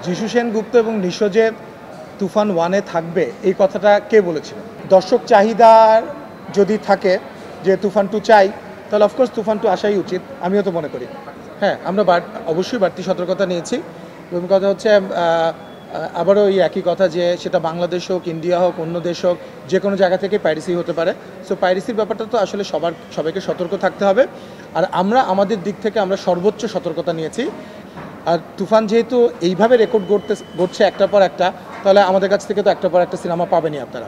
যিশু সেনগুপ্ত এবং নিশো যে তুফান 1-এ থাকবে এই কথাটা কে বলেছিল? দর্শক চাহিদার যদি থাকে যে তুফান 2 চাই, তাহলে অফকোর্স তুফান 2 আসাই উচিত, আমিও তো মনে করি। হ্যাঁ, আমরা অবশ্যই বাড়তি সতর্কতা নিয়েছি। এবং কথা হচ্ছে আবারও ওই একই কথা যে সেটা বাংলাদেশ হোক, ইন্ডিয়া হোক, অন্য দেশ হোক, যে কোনো জায়গা থেকে পাইরেসি হতে পারে। সো পাইরেসির ব্যাপারটা তো আসলে সবাইকে সতর্ক থাকতে হবে। আর আমরা আমাদের দিক থেকে আমরা সর্বোচ্চ সতর্কতা নিয়েছি। আর তুফান যেহেতু এইভাবে রেকর্ড গড়ছে একটার পর একটা, তাহলে আমাদের কাছ থেকে তো একটার পর একটা সিনেমা পাবেনই আপনারা।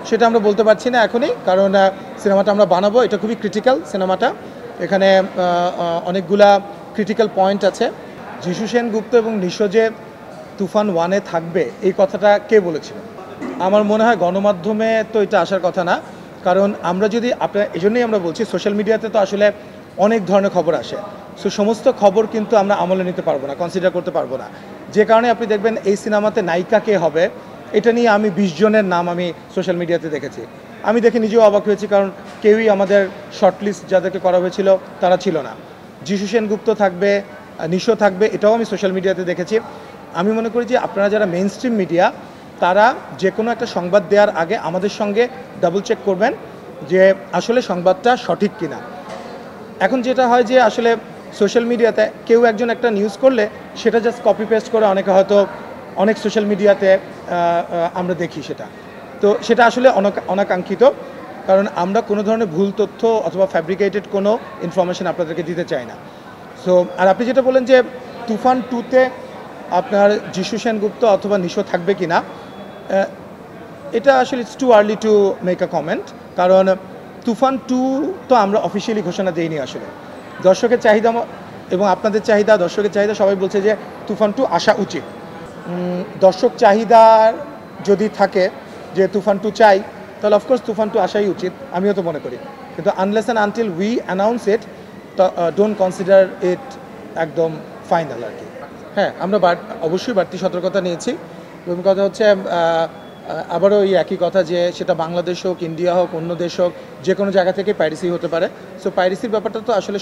সেটা আমরা বলতে পারছি না এখনই, কারণ সিনেমাটা আমরা বানাবো, এটা খুবই ক্রিটিক্যাল সিনেমাটা। এখানে অনেকগুলা ক্রিটিক্যাল পয়েন্ট আছে। যিশু সেনগুপ্ত এবং নিশো যে তুফান 1-এ থাকবে এই কথাটা কে বলেছিল? আমার মনে হয় গণমাধ্যমে তো এটা আসার কথা না, কারণ আমরা যদি এই জন্যই আমরা বলছি সোশ্যাল মিডিয়াতে তো আসলে অনেক ধরনের খবর আসে। সো সমস্ত খবর কিন্তু আমরা আমলে নিতে পারবো না, কনসিডার করতে পারবো না। যে কারণে আপনি দেখবেন এই সিনেমাতে নায়িকা কে হবে এটা নিয়ে আমি 20 জনের নাম আমি সোশ্যাল মিডিয়াতে দেখেছি। আমি দেখে নিজেও অবাক হয়েছি, কারণ কেউই আমাদের শর্টলিস্ট যাদেরকে করা হয়েছিল তারা ছিল না। যিশু সেনগুপ্ত থাকবে, নিশো থাকবে, এটাও আমি সোশ্যাল মিডিয়াতে দেখেছি। আমি মনে করি যে আপনারা যারা মেইন স্ট্রিম মিডিয়া, তারা যে কোনো একটা সংবাদ দেওয়ার আগে আমাদের সঙ্গে ডাবল চেক করবেন যে আসলে সংবাদটা সঠিক কিনা। এখন যেটা হয় যে আসলে সোশ্যাল মিডিয়াতে কেউ একজন একটা নিউজ করলে সেটা জাস্ট কপি পেস্ট করে হয়তো অনেক সোশ্যাল মিডিয়াতে আমরা দেখি সেটা। তো সেটা আসলে অনাকাঙ্ক্ষিত, কারণ আমরা কোনো ধরনের ভুল তথ্য অথবা ফ্যাব্রিকেটেড কোনো ইনফরমেশন আপনাদেরকে দিতে চাই না। সো আর আপনি যেটা বলেন যে তুফান 2-তে আপনার যিশু সেনগুপ্ত অথবা নিশো থাকবে কি না, এটা আসলে it's too early to make a comment, কারণ তুফান 2 তো আমরা অফিসিয়ালি ঘোষণা দিইনি। আসলে দর্শকের চাহিদা এবং আপনাদের চাহিদা, দর্শকের চাহিদা, সবাই বলছে যে তুফান 2 আসা উচিত। দর্শক চাহিদার যদি থাকে যে তুফান 2 চাই, তাহলে অফকোর্স তুফান 2 আসাই উচিত, আমিও তো মনে করি। কিন্তু unless and until we announce it, don't consider it একদম ফাইনাল আর কি। হ্যাঁ, আমরা অবশ্যই বাড়তি সতর্কতা নিয়েছি। এবং কথা হচ্ছে আবারও ওই একই কথা যে সেটা বাংলাদেশ হোক, ইন্ডিয়া হোক, অন্য দেশ হোক, যে কোনো জায়গা থেকে পাইরেসি হতে পারে। সো পাইরেসির ব্যাপারটা তো আসলে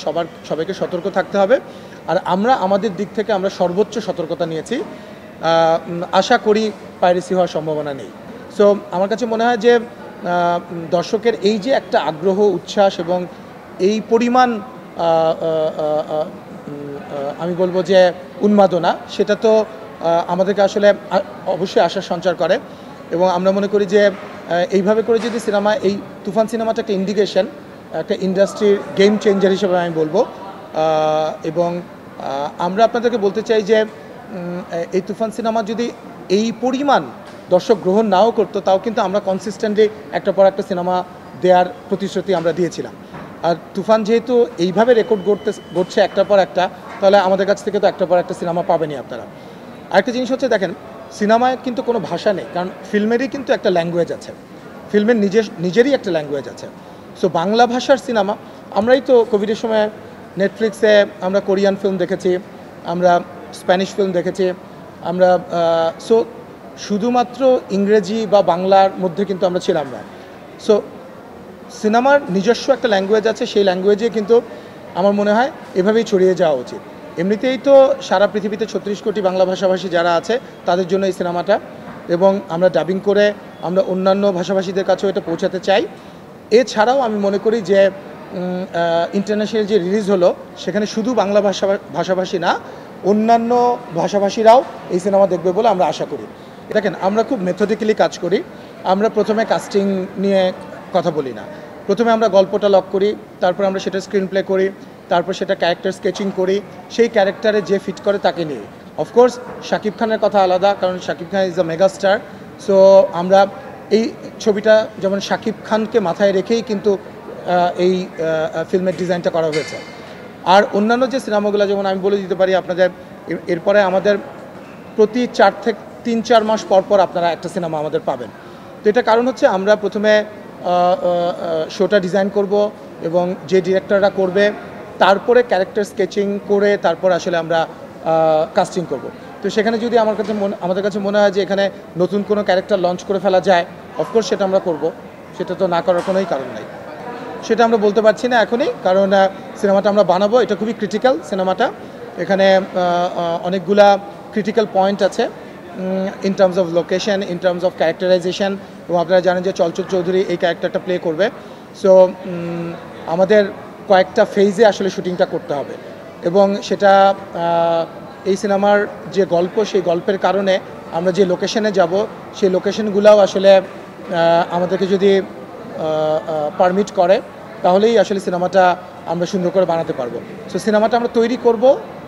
সবাইকে সতর্ক থাকতে হবে। আর আমরা আমাদের দিক থেকে আমরা সর্বোচ্চ সতর্কতা নিয়েছি। আশা করি পাইরেসি হওয়ার সম্ভাবনা নেই। সো আমার কাছে মনে হয় যে দর্শকের এই যে একটা আগ্রহ, উচ্ছ্বাস এবং এই পরিমাণ আমি বলবো যে উন্মাদনা, সেটা তো আমাদেরকে আসলে অবশ্যই আশার সঞ্চার করে। এবং আমরা মনে করি যে এইভাবে করে যদি এই তুফান সিনেমাটা একটা ইন্ডিকেশন, একটা ইন্ডাস্ট্রির গেম চেঞ্জার হিসেবে আমি বলবো। এবং আমরা আপনাদেরকে বলতে চাই যে এই তুফান সিনেমা যদি এই পরিমাণ দর্শক গ্রহণ নাও করতো, তাও কিন্তু আমরা কনসিস্টেন্টলি একটার পর একটা সিনেমা দেওয়ার প্রতিশ্রুতি আমরা দিয়েছিলাম। আর তুফান যেহেতু এইভাবে রেকর্ড গড়ছে একটার পর একটা, তাহলে আমাদের কাছ থেকে তো একটার পর একটা সিনেমা পাবেনই আপনারা। আরেকটা জিনিস হচ্ছে, দেখেন, সিনেমায় কিন্তু কোনো ভাষা নেই, কারণ ফিল্মেরই কিন্তু একটা ল্যাঙ্গুয়েজ আছে, ফিল্মের নিজেরই একটা ল্যাঙ্গুয়েজ আছে। সো বাংলা ভাষার সিনেমা, আমরাই তো কোভিডের সময় নেটফ্লিক্সে আমরা কোরিয়ান ফিল্ম দেখেছি, আমরা স্প্যানিশ ফিল্ম দেখেছি, আমরা সো শুধুমাত্র ইংরেজি বা বাংলার মধ্যে কিন্তু আমরা ছিলাম না। সো সিনেমার নিজস্ব একটা ল্যাঙ্গুয়েজ আছে, সেই ল্যাঙ্গুয়েজে কিন্তু আমার মনে হয় এভাবেই ছড়িয়ে যাওয়া উচিত। এমনিতেই তো সারা পৃথিবীতে 36 কোটি বাংলা ভাষাভাষী যারা আছে তাদের জন্য এই সিনেমাটা, এবং আমরা ডাবিং করে আমরা অন্যান্য ভাষাভাষীদের কাছেও এটা পৌঁছাতে চাই। এছাড়াও আমি মনে করি যে ইন্টারন্যাশনাল যে রিলিজ হলো, সেখানে শুধু বাংলা ভাষাভাষী না, অন্যান্য ভাষাভাষীরাও এই সিনেমা দেখবে বলে আমরা আশা করি। দেখেন, আমরা খুব মেথডিক্যালি কাজ করি। আমরা প্রথমে কাস্টিং নিয়ে কথা বলি না, প্রথমে আমরা গল্পটা লক করি, তারপর আমরা সেটা স্ক্রিন প্লে করি, তারপর সেটা ক্যারেক্টার স্কেচিং করি, সেই ক্যারেক্টারে যে ফিট করে তাকে নিয়ে। অফকোর্স শাকিব খানের কথা আলাদা, কারণ Shakib Khan is a megastar. So আমরা এই ছবিটা যেমন শাকিব খানকে মাথায় রেখেই কিন্তু এই ফিল্মের ডিজাইনটা করা হয়েছে। আর অন্যান্য যে সিনেমাগুলো, যেমন আমি বলে দিতে পারি আপনাদের, এরপরে আমাদের প্রতি 3-4 মাস পর পর আপনারা একটা সিনেমা আমাদের পাবেন। তো এটা কারণ হচ্ছে আমরা প্রথমে শোটা ডিজাইন করব, এবং যে ডিরেক্টররা করবে তারপরে ক্যারেক্টার স্কেচিং করে তারপর আসলে আমরা কাস্টিং করব। তো সেখানে যদি আমাদের কাছে মনে হয় যে এখানে নতুন কোনো ক্যারেক্টার লঞ্চ করে ফেলা যায়, অফকোর্স সেটা আমরা করব, সেটা তো না করার কোনোই কারণ নাই। সেটা আমরা বলতে পারছি না এখনই, কারণ সিনেমাটা আমরা বানাবো, এটা খুবই ক্রিটিক্যাল সিনেমাটা। এখানে অনেকগুলা ক্রিটিক্যাল পয়েন্ট আছে in terms of location, in terms of characterisation, এবং আপনারা জানেন যে চলচ্চিত্র চৌধুরী এই ক্যারেক্টারটা প্লে করবে। সো আমাদের কয়েকটা ফেজে আসলে শুটিংটা করতে হবে, এবং সেটা এই সিনেমার যে গল্প, সেই গল্পের কারণে আমরা যে লোকেশনে যাব, সেই লোকেশনগুলোও আসলে আমাদেরকে যদি পারমিট করে, তাহলেই আসলে সিনেমাটা আমরা সুন্দর করে বানাতে পারবো। সো সিনেমাটা আমরা তৈরি করব,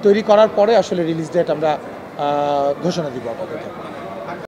তৈরি করার পরে আসলে রিলিজ ডেট আমরা ঘোষণা দিব আপাতত।